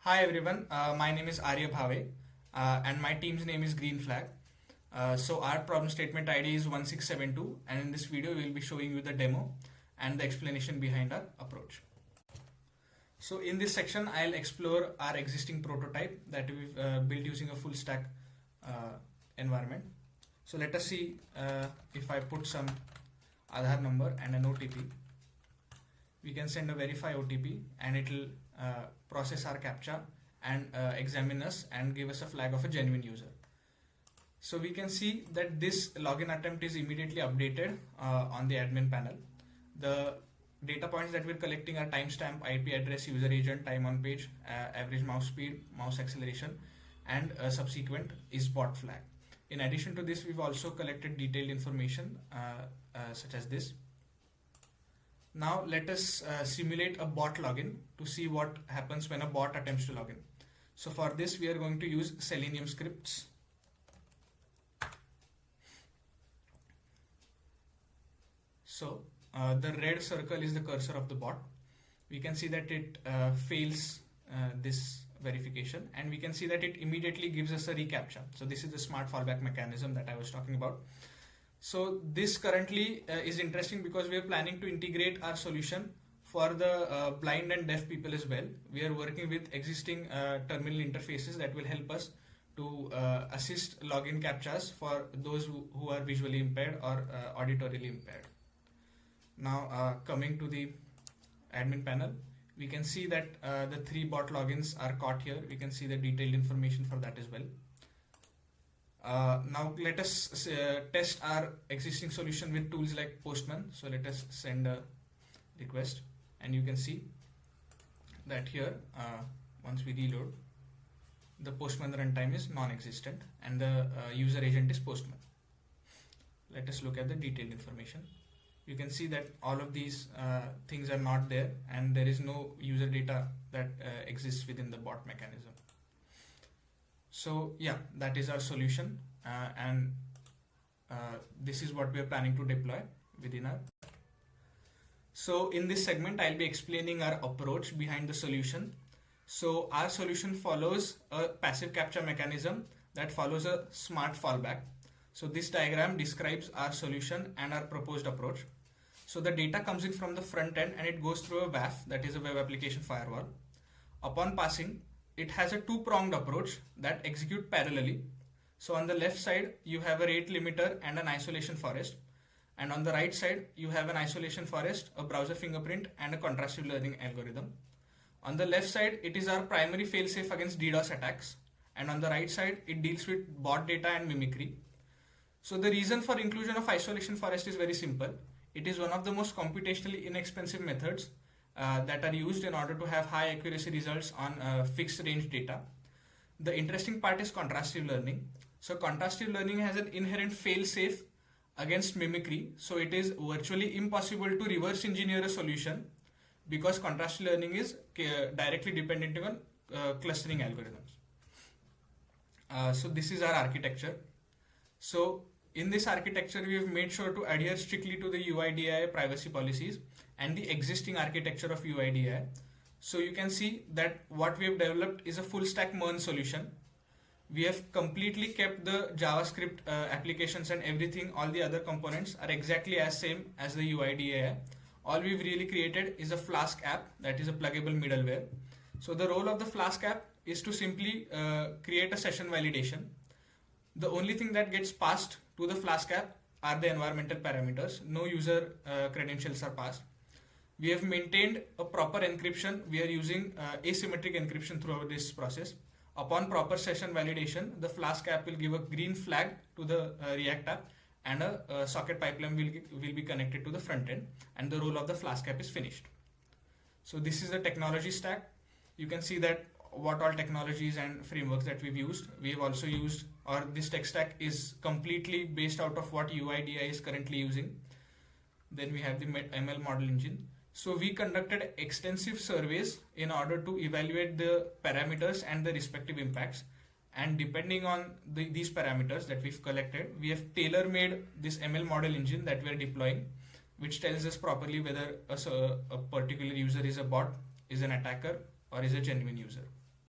Hi everyone, my name is Arya Bhave and my team's name is GreenFlag. So our problem statement ID is 1672 and in this video we will be showing you the demo and the explanation behind our approach. So in this section I'll explore our existing prototype that we've built using a full stack environment. So let us see if I put some Aadhaar number and an OTP. We can send a verify OTP and it will process our CAPTCHA and examine us and give us a flag of a genuine user. So we can see that this login attempt is immediately updated on the admin panel. The data points that we're collecting are timestamp, IP address, user agent, time on page, average mouse speed, mouse acceleration, and subsequent is bot flag. In addition to this, we've also collected detailed information such as this. Now let us simulate a bot login to see what happens when a bot attempts to login. So for this we are going to use Selenium scripts. So the red circle is the cursor of the bot. We can see that it fails this verification, and we can see that it immediately gives us a reCAPTCHA. So this is the smart fallback mechanism that I was talking about. So this currently is interesting because we are planning to integrate our solution for the blind and deaf people as well. We are working with existing terminal interfaces that will help us to assist login CAPTCHAs for those who are visually impaired or auditorily impaired. Now coming to the admin panel, we can see that the 3 bot logins are caught here. We can see the detailed information for that as well. Now let us test our existing solution with tools like Postman. So let us send a request and you can see that here once we reload, the Postman runtime is non-existent and the user agent is Postman. Let us look at the detailed information. You can see that all of these things are not there and there is no user data that exists within the bot mechanism. So yeah, that is our solution and this is what we are planning to deploy within our. So in this segment, I'll be explaining our approach behind the solution. So our solution follows a passive CAPTCHA mechanism that follows a smart fallback. So this diagram describes our solution and our proposed approach. So the data comes in from the front end and it goes through a WAF, that is a web application firewall. Upon passing, it has a 2-pronged approach that execute parallelly. So on the left side, you have a rate limiter and an isolation forest. And on the right side, you have an isolation forest, a browser fingerprint, and a contrastive learning algorithm. On the left side, it is our primary failsafe against DDoS attacks. And on the right side, it deals with bot data and mimicry. So the reason for inclusion of isolation forest is very simple. It is one of the most computationally inexpensive methods that are used in order to have high accuracy results on fixed range data. The interesting part is contrastive learning. So contrastive learning has an inherent fail-safe against mimicry. So it is virtually impossible to reverse engineer a solution because contrastive learning is directly dependent on clustering algorithms. So this is our architecture. So in this architecture, we have made sure to adhere strictly to the UIDAI privacy policies and the existing architecture of UIDAI. So you can see that what we have developed is a full stack MERN solution. We have completely kept the JavaScript applications and everything, all the other components are exactly as same as the UIDAI. All we've really created is a Flask app that is a pluggable middleware. So the role of the Flask app is to simply create a session validation. The only thing that gets passed to the Flask app are the environmental parameters. No user credentials are passed. We have maintained a proper encryption. We are using asymmetric encryption throughout this process. Upon proper session validation, the Flask app will give a green flag to the React app and a socket pipeline will be connected to the front end and the role of the Flask app is finished. So this is the technology stack. You can see that what all technologies and frameworks that we've used. We have also used, or this tech stack is completely based out of what UIDAI is currently using. Then we have the ML model engine. So we conducted extensive surveys in order to evaluate the parameters and the respective impacts. And depending on these parameters that we've collected, we have tailor-made this ML model engine that we're deploying, which tells us properly whether a particular user is a bot, is an attacker, or is a genuine user.